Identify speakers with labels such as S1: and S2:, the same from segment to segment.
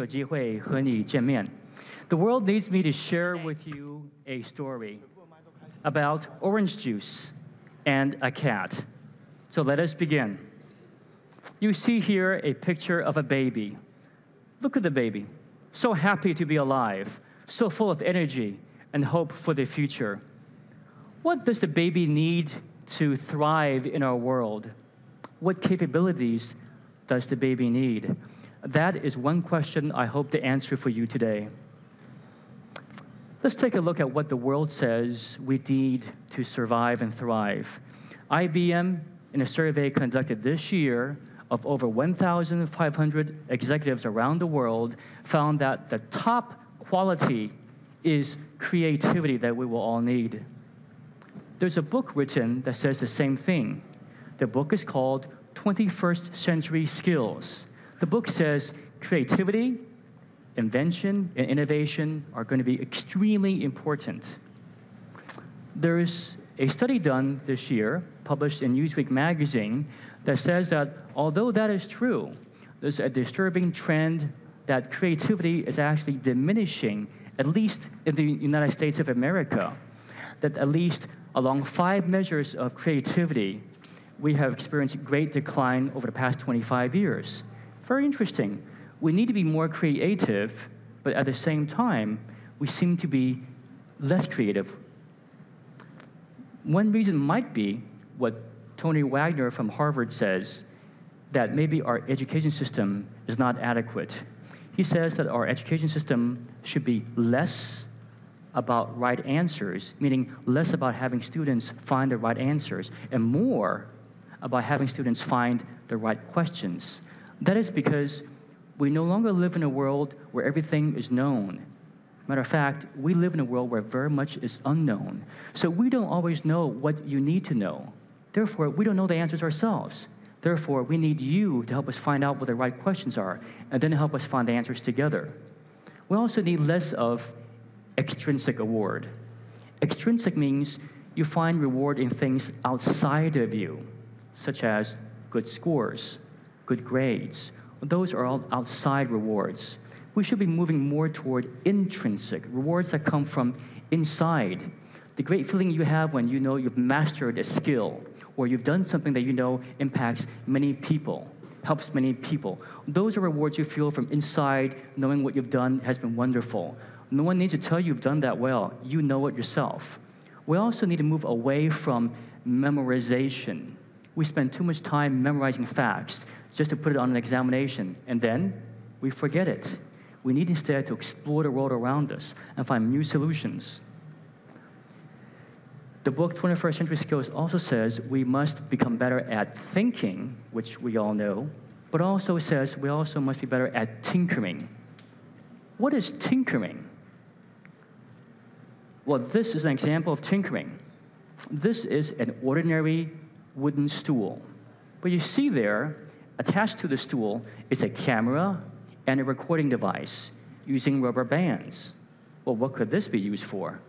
S1: 机会和你见面。The world needs me to share with you a story about orange juice and a cat. So let us begin. You see here a picture of a baby. Look at the baby, so happy to be alive, so full of energy and hope for the future. What does the baby need to thrive in our world? What capabilities does the baby need? That is one question I hope to answer for you today. Let's take a look at what the world says we need to survive and thrive. IBM, in a survey conducted this year of over 1,500 executives around the world, found that the top quality is creativity that we will all need. There's a book written that says the same thing. The book is called 21st Century Skills. The book says creativity, invention, and innovation are going to be extremely important. There's a study done this year, published in Newsweek magazine, that says that although that is true, there's a disturbing trend that creativity is actually diminishing, at least in the United States of America, that at least along 5 measures of creativity, we have experienced great decline over the past 25 years. Very interesting. We need to be more creative, but at the same time, we seem to be less creative. One reason might be what Tony Wagner from Harvard says, that maybe our education system is not adequate. He says that our education system should be less about right answers, meaning less about having students find the right answers, and more about having students find the right questions. That is because we no longer live in a world where everything is known. Matter of fact, we live in a world where very much is unknown. So we don't always know what you need to know. Therefore, we don't know the answers ourselves. Therefore, we need you to help us find out what the right questions are, and then help us find the answers together. We also need less of extrinsic reward. Extrinsic means you find reward in things outside of you, such as good scores, good grades. Those are all outside rewards. We should be moving more toward intrinsic rewards that come from inside. The great feeling you have when you know you've mastered a skill, or you've done something that you know impacts many people, helps many people. Those are rewards you feel from inside, knowing what you've done has been wonderful. No one needs to tell you you've done that well. You know it yourself. We also need to move away from memorization. We spend too much time memorizing facts just to put it on an examination, and then we forget it. We need instead to explore the world around us and find new solutions. The book 21st Century Skills also says we must become better at thinking, which we all know, but also says we also must be better at tinkering. What is tinkering? Well, this is an example of tinkering. This is an ordinary wooden stool. But you see there, attached to the stool is a camera and a recording device using rubber bands. Well, what could this be used for?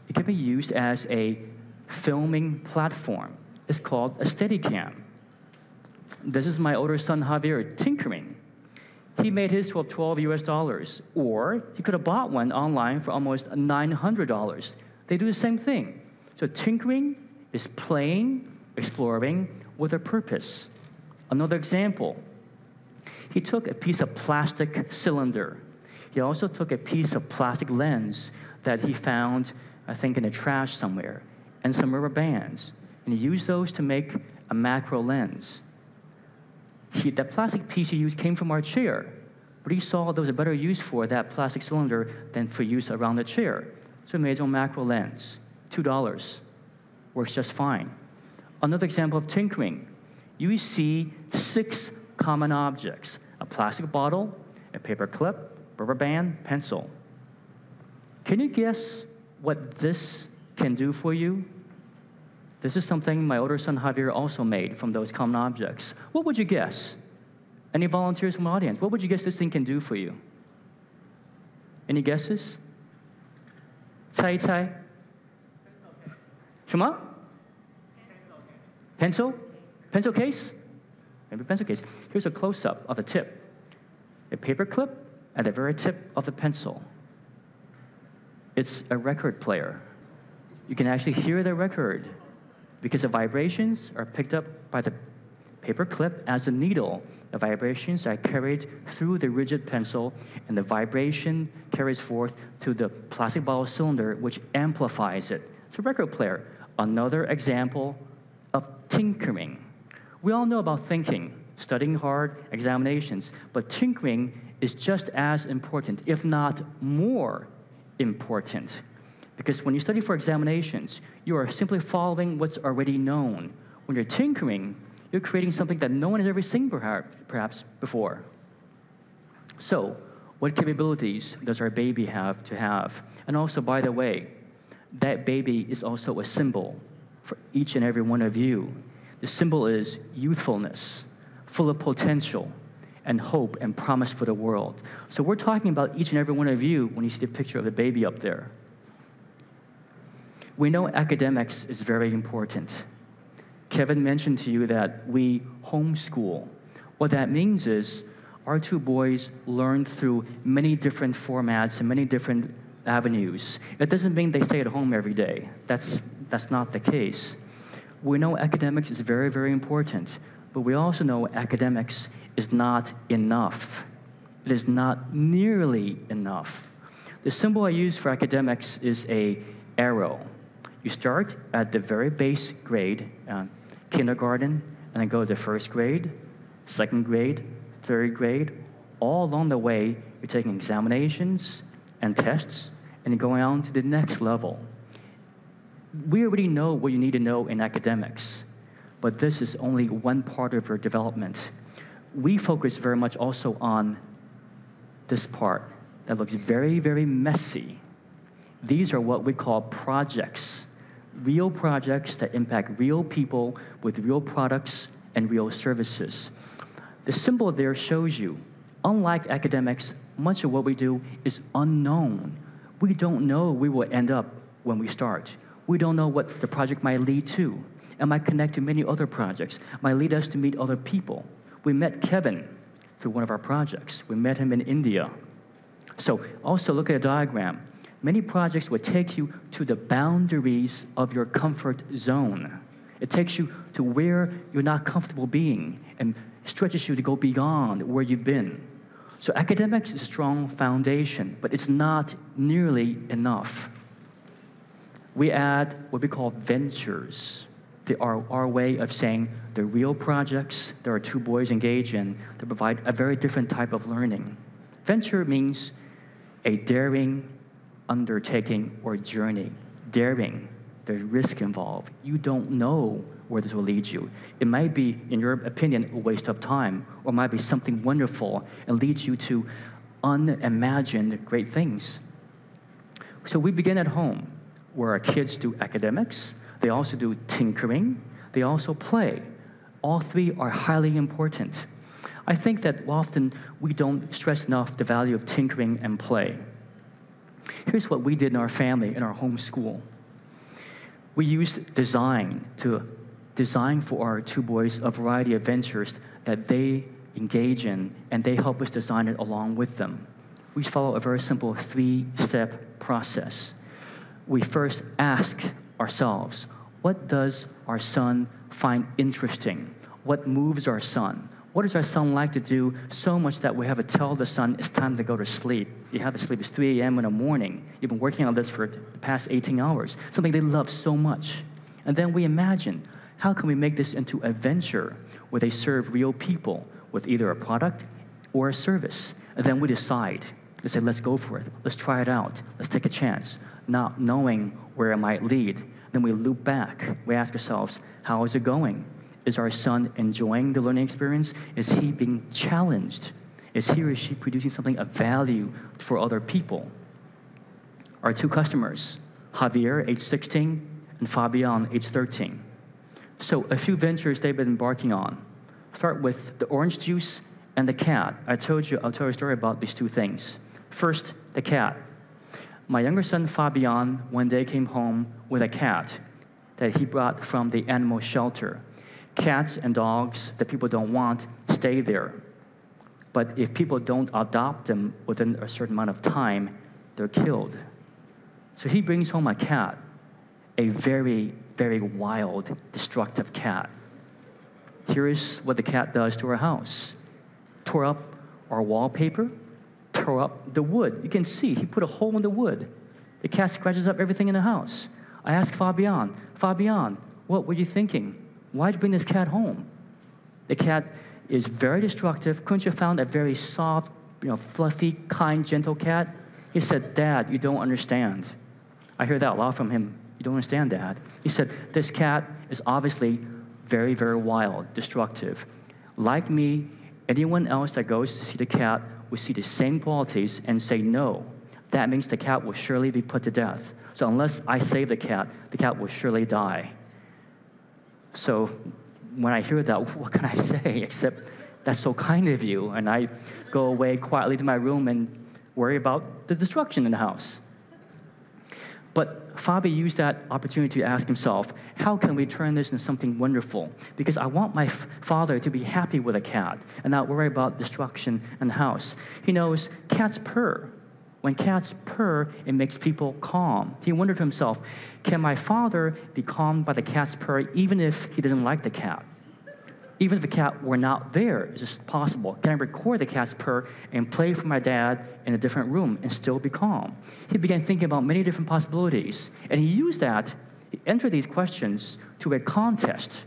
S1: It can be used as a filming platform. It's called a Steadicam. This is my older son, Javier, tinkering. He made his for $12 US, or he could have bought one online for almost $900. They do the same thing. So tinkering is playing, exploring with a purpose. Another example, he took a piece of plastic cylinder. He also took a piece of plastic lens that he found, I think, in the trash somewhere, and some rubber bands. And he used those to make a macro lens. That plastic piece he used came from our chair, but he saw there was a better use for that plastic cylinder than for use around the chair. So he made his own macro lens, $2. Works just fine. Another example of tinkering, you see 6 common objects: a plastic bottle, a paper clip, rubber band, pencil. Can you guess what this can do for you? This is something my older son Javier also made from those common objects. What would you guess? Any volunteers from the audience? What would you guess this thing can do for you? Any guesses? 猜一猜。什么？ Pencil? Pencil case? Maybe pencil case. Here's a close-up of a tip. A paper clip, at the very tip of the pencil, it's a record player. You can actually hear the record because the vibrations are picked up by the paper clip as a needle. The vibrations are carried through the rigid pencil, and the vibration carries forth to the plastic bottle cylinder, which amplifies it. It's a record player. Another example of tinkering. We all know about thinking, studying hard, examinations, but tinkering is just as important, if not more important. Because when you study for examinations, you are simply following what's already known. When you're tinkering, you're creating something that no one has ever seen perhaps before. So, what capabilities does our baby have to have? And also, by the way, that baby is also a symbol for each and every one of you. The symbol is youthfulness, full of potential, and hope and promise for the world. So we're talking about each and every one of you when you see the picture of the baby up there. We know academics is very important. Kevin mentioned to you that we homeschool. What that means is our two boys learn through many different formats and many different avenues. It doesn't mean they stay at home every day. That's not the case. We know academics is very, very important, but we also know academics is not enough. It is not nearly enough. The symbol I use for academics is an arrow. You start at the very base grade, kindergarten, and then go to first grade, second grade, third grade. All along the way, you're taking examinations and tests, and you're going on to the next level. We already know what you need to know in academics, but this is only one part of your development. We focus very much also on this part that looks very, very messy. These are what we call projects, real projects that impact real people with real products and real services. The symbol there shows you, unlike academics, much of what we do is unknown. We don't know where we will end up when we start. We don't know what the project might lead to. It might connect to many other projects. It might lead us to meet other people. We met Kevin through one of our projects. We met him in India. So also look at a diagram. Many projects will take you to the boundaries of your comfort zone. It takes you to where you're not comfortable being and stretches you to go beyond where you've been. So academics is a strong foundation, but it's not nearly enough. We add what we call ventures. They are our way of saying the real projects that our two boys engage in that provide a very different type of learning. Venture means a daring undertaking or journey. Daring, there's risk involved. You don't know where this will lead you. It might be, in your opinion, a waste of time, or it might be something wonderful and leads you to unimagined great things. So we begin at home, where our kids do academics, they also do tinkering, they also play. All three are highly important. I think that often we don't stress enough the value of tinkering and play. Here's what we did in our family, in our home school. We used design to design for our two boys a variety of ventures that they engage in, and they help us design it along with them. We follow a very simple three-step process. We first ask ourselves, what does our son find interesting? What moves our son? What does our son like to do so much that we have to tell the son it's time to go to sleep? You have to sleep, it's 3 a.m. in the morning. You've been working on this for the past 18 hours, something they love so much. And then we imagine, how can we make this into a venture where they serve real people with either a product or a service? And then we decide, we say, let's go for it. Let's try it out. Let's take a chance, not knowing where it might lead. Then we loop back. We ask ourselves, how is it going? Is our son enjoying the learning experience? Is he being challenged? Is he or she producing something of value for other people? Our two customers, Javier, age 16, and Fabian, age 13. So a few ventures they've been embarking on. Start with the orange juice and the cat. I'll tell you a story about these two things. First, the cat. My younger son, Fabian, one day came home with a cat that he brought from the animal shelter. Cats and dogs that people don't want stay there. but if people don't adopt them within a certain amount of time, they're killed. So he brings home a cat, a very, very wild, destructive cat. Here is what the cat does to our house. Tore up our wallpaper, tore up the wood. You can see he put a hole in the wood. The cat scratches up everything in the house. I asked Fabian, what were you thinking? Why'd you bring this cat home? The cat is very destructive. Couldn't you have found a very soft, fluffy, kind, gentle cat? He said, Dad, you don't understand. I hear that a lot from him. You don't understand, Dad. He said, this cat is obviously very, very wild, destructive. Like me, anyone else that goes to see the cat will see the same qualities and say no. That means the cat will surely be put to death. So unless I save the cat will surely die. So when I hear that, what can I say except that's so kind of you? And I go away quietly to my room and worry about the destruction in the house. But Fabi used that opportunity to ask himself, how can we turn this into something wonderful? Because I want my father to be happy with a cat and not worry about destruction in the house. He knows cats purr. When cats purr, it makes people calm. He wondered to himself, can my father be calmed by the cat's purr even if he doesn't like the cat? Even if the cat were not there, is this possible? Can I record the cat's purr and play for my dad in a different room and still be calm? He began thinking about many different possibilities, and he used that, he entered these questions to a contest.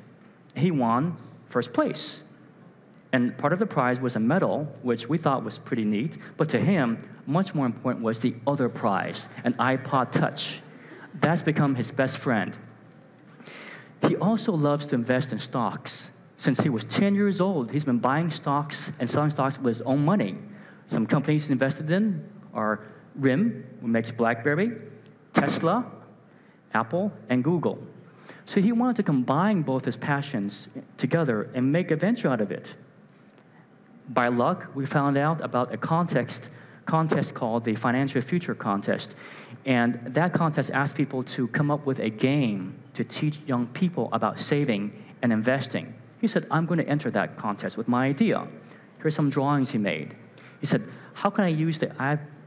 S1: He won first place. And part of the prize was a medal, which we thought was pretty neat, but to him, much more important was the other prize, an iPod Touch. That's become his best friend. He also loves to invest in stocks. Since he was 10 years old, he's been buying stocks and selling stocks with his own money. Some companies he's invested in are RIM, who makes BlackBerry, Tesla, Apple, and Google. So he wanted to combine both his passions together and make a venture out of it. By luck, we found out about a contest called the Financial Future Contest. And that contest asked people to come up with a game to teach young people about saving and investing. He said, I'm going to enter that contest with my idea. Here's some drawings he made. He said, how can I use the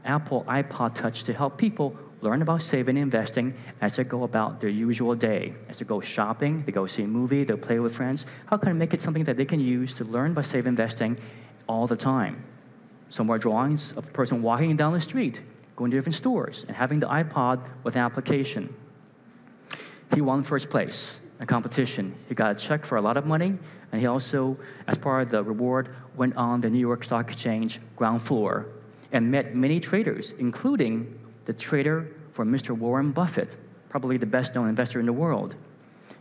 S1: Apple iPod Touch to help people learn about saving and investing as they go about their usual day? As they go shopping, they go see a movie, they play with friends. How can I make it something that they can use to learn about saving and investing all the time? Some more drawings of a person walking down the street, going to different stores, and having the iPod with an application. He won first place. A competition. He got a check for a lot of money, and he also, as part of the reward, went on the New York Stock Exchange ground floor and met many traders, including the trader for Mr. Warren Buffett, probably the best-known investor in the world.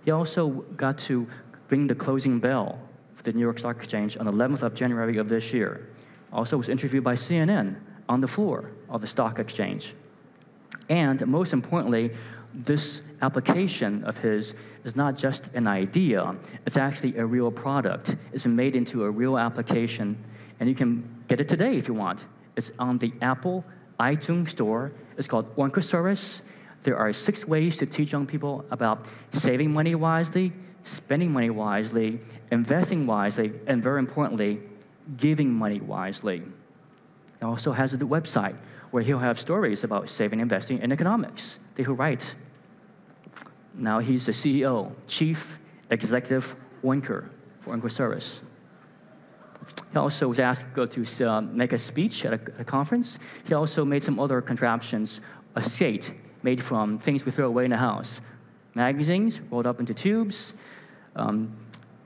S1: He also got to ring the closing bell for the New York Stock Exchange on the 11th of January of this year. Also was interviewed by CNN on the floor of the stock exchange. And most importantly, this application of his is not just an idea, it's actually a real product. It's been made into a real application, and you can get it today if you want. It's on the Apple iTunes store. It's called Oncosaurus. There are 6 ways to teach young people about saving money wisely, spending money wisely, investing wisely, and very importantly, giving money wisely. It also has a website where he'll have stories about saving, investing, and economics that he'll write. Now he's the CEO, Chief Executive Winker for Oncosaurus. He also was asked to go to make a speech at a conference. He also made some other contraptions, a skate made from things we throw away in the house, magazines rolled up into tubes,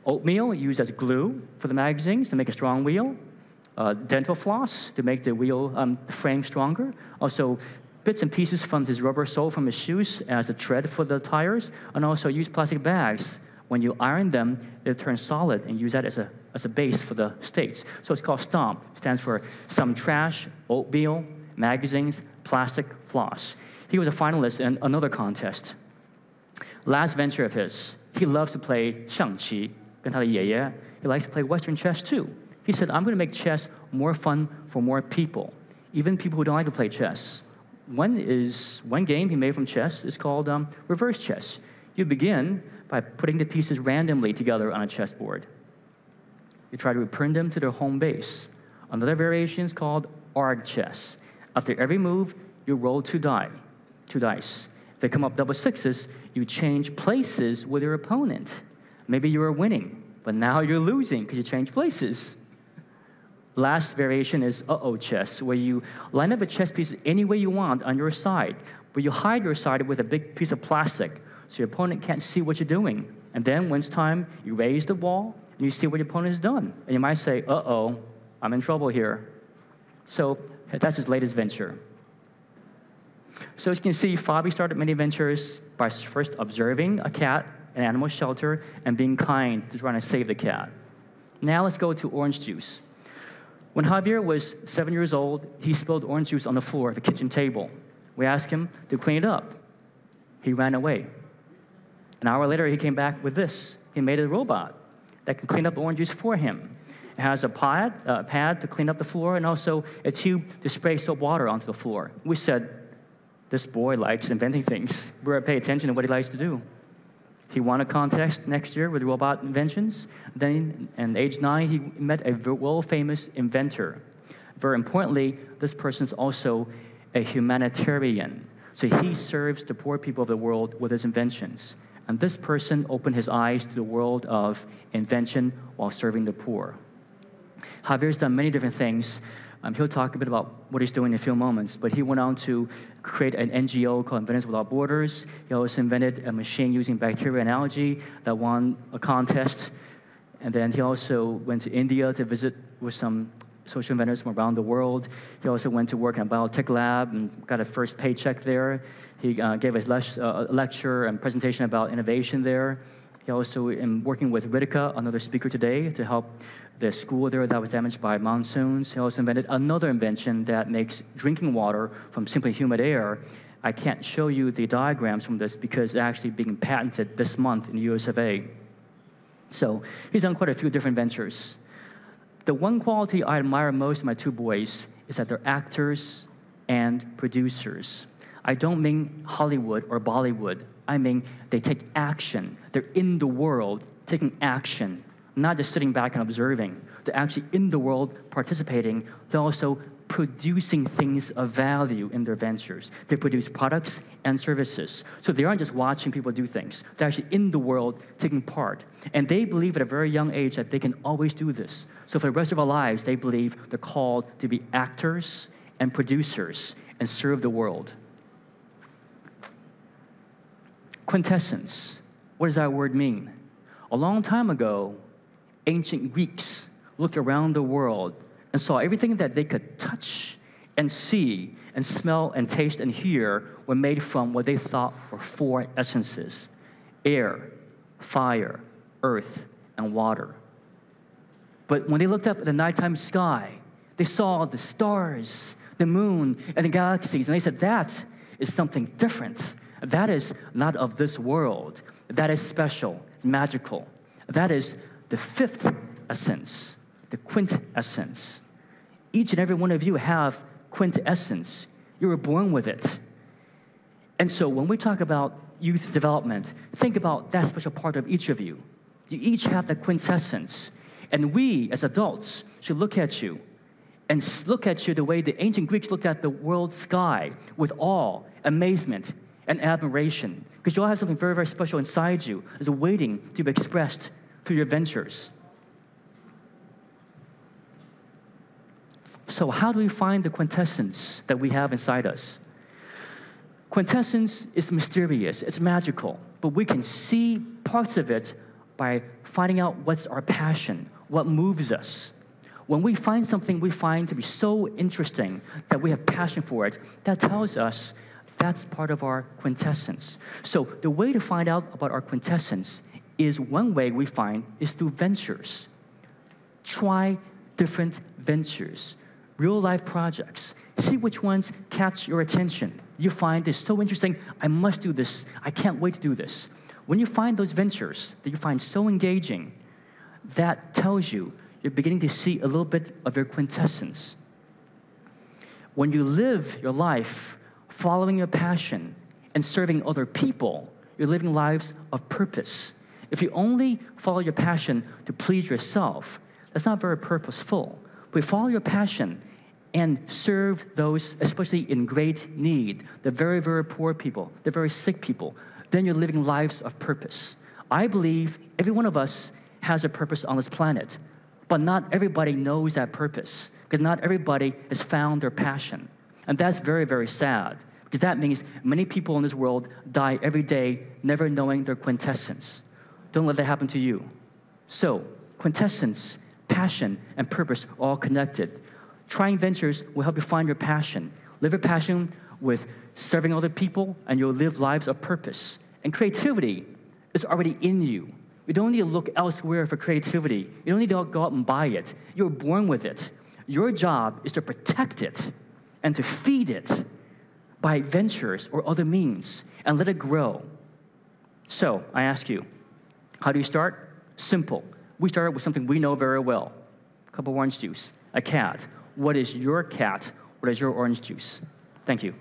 S1: oatmeal used as glue for the magazines to make a strong wheel, dental floss to make the wheel frame stronger, also bits and pieces from his rubber sole from his shoes as a tread for the tires, and also use plastic bags. When you iron them, they turn solid and use that as a base for the states. So it's called STOMP. It stands for Some Trash, Oatmeal, Magazines, Plastic, Floss. He was a finalist in another contest. Last venture of his, he loves to play 象棋, 跟他的爷爷. He likes to play Western chess too. He said, I'm going to make chess more fun for more people, even people who don't like to play chess. One game he made from chess is called reverse chess. You begin by putting the pieces randomly together on a chessboard. You try to return them to their home base. Another variation is called arg chess. After every move, you roll two dice. If they come up double sixes, you change places with your opponent. Maybe you were winning, but now you're losing because you changed places. Last variation is uh-oh chess, where you line up a chess piece any way you want on your side, but you hide your side with a big piece of plastic so your opponent can't see what you're doing. And then when it's time, you raise the ball, and you see what your opponent has done. And you might say, uh-oh, I'm in trouble here. So that's his latest venture. So as you can see, Fabi started many ventures by first observing a cat in an animal shelter and being kind to trying to save the cat. Now let's go to orange juice. When Javier was 7 years old, he spilled orange juice on the floor at the kitchen table. We asked him to clean it up. He ran away. An hour later, he came back with this. He made a robot that can clean up orange juice for him. It has a pad to clean up the floor and also a tube to spray soap water onto the floor. We said, this boy likes inventing things. We better pay attention to what he likes to do. He won a contest next year with robot inventions. Then, at age 9, he met a world-famous inventor. Very importantly, this person's also a humanitarian. So he serves the poor people of the world with his inventions. And this person opened his eyes to the world of invention while serving the poor. Javier's done many different things. He'll talk a bit about what he's doing in a few moments, but he went on to create an NGO called Inventors Without Borders. He also invented a machine using bacteria and algae that won a contest. And then he also went to India to visit with some social inventors from around the world. He also went to work in a biotech lab and got a first paycheck there. He gave a lecture and presentation about innovation there. He also, in working with Ritika, another speaker today, to help the school there that was damaged by monsoons. He also invented another invention that makes drinking water from simply humid air. I can't show you the diagrams from this because it's actually being patented this month in the US of A. So he's done quite a few different ventures. The one quality I admire most in my two boys is that they're actors and producers. I don't mean Hollywood or Bollywood. I mean they take action. They're in the world taking action, not just sitting back and observing. They're actually in the world participating. They're also producing things of value in their ventures. They produce products and services. So they aren't just watching people do things. They're actually in the world taking part. And they believe at a very young age that they can always do this. So for the rest of our lives, they believe they're called to be actors and producers and serve the world. Quintessence. What does that word mean? A long time ago, ancient Greeks looked around the world and saw everything that they could touch and see and smell and taste and hear were made from what they thought were four essences: air, fire, earth, and water. But when they looked up at the nighttime sky, they saw the stars, the moon, and the galaxies, and they said, that is something different. That is not of this world. That is special, it's magical. That is the fifth essence, the quintessence. Each and every one of you have quintessence. You were born with it. And so when we talk about youth development, think about that special part of each of you. You each have the quintessence. And we, as adults, should look at you and look at you the way the ancient Greeks looked at the world sky, with awe, amazement, and admiration. Because you all have something very, very special inside you, is waiting to be expressed through your ventures. So how do we find the quintessence that we have inside us? Quintessence is mysterious, it's magical, but we can see parts of it by finding out what's our passion, what moves us. When we find something we find to be so interesting that we have passion for it, that tells us that's part of our quintessence. So the way to find out about our quintessence is, one way we find is through ventures. Try different ventures, real-life projects. See which ones catch your attention. You find this so interesting, I must do this, I can't wait to do this. When you find those ventures that you find so engaging, that tells you you're beginning to see a little bit of your quintessence. When you live your life following your passion and serving other people, you're living lives of purpose. If you only follow your passion to please yourself, that's not very purposeful. But follow your passion and serve those, especially in great need, the very, very poor people, the very sick people. Then you're living lives of purpose. I believe every one of us has a purpose on this planet, but not everybody knows that purpose, because not everybody has found their passion. And that's very, very sad, because that means many people in this world die every day never knowing their quintessence. Don't let that happen to you. So, quintessence, passion, and purpose are all connected. Try Inventors will help you find your passion. Live your passion with serving other people, and you'll live lives of purpose. And creativity is already in you. You don't need to look elsewhere for creativity. You don't need to go out and buy it. You're born with it. Your job is to protect it and to feed it by ventures or other means and let it grow. So I ask you, how do you start? Simple. We started with something we know very well. A cup of orange juice, a cat. What is your cat? What is your orange juice? Thank you.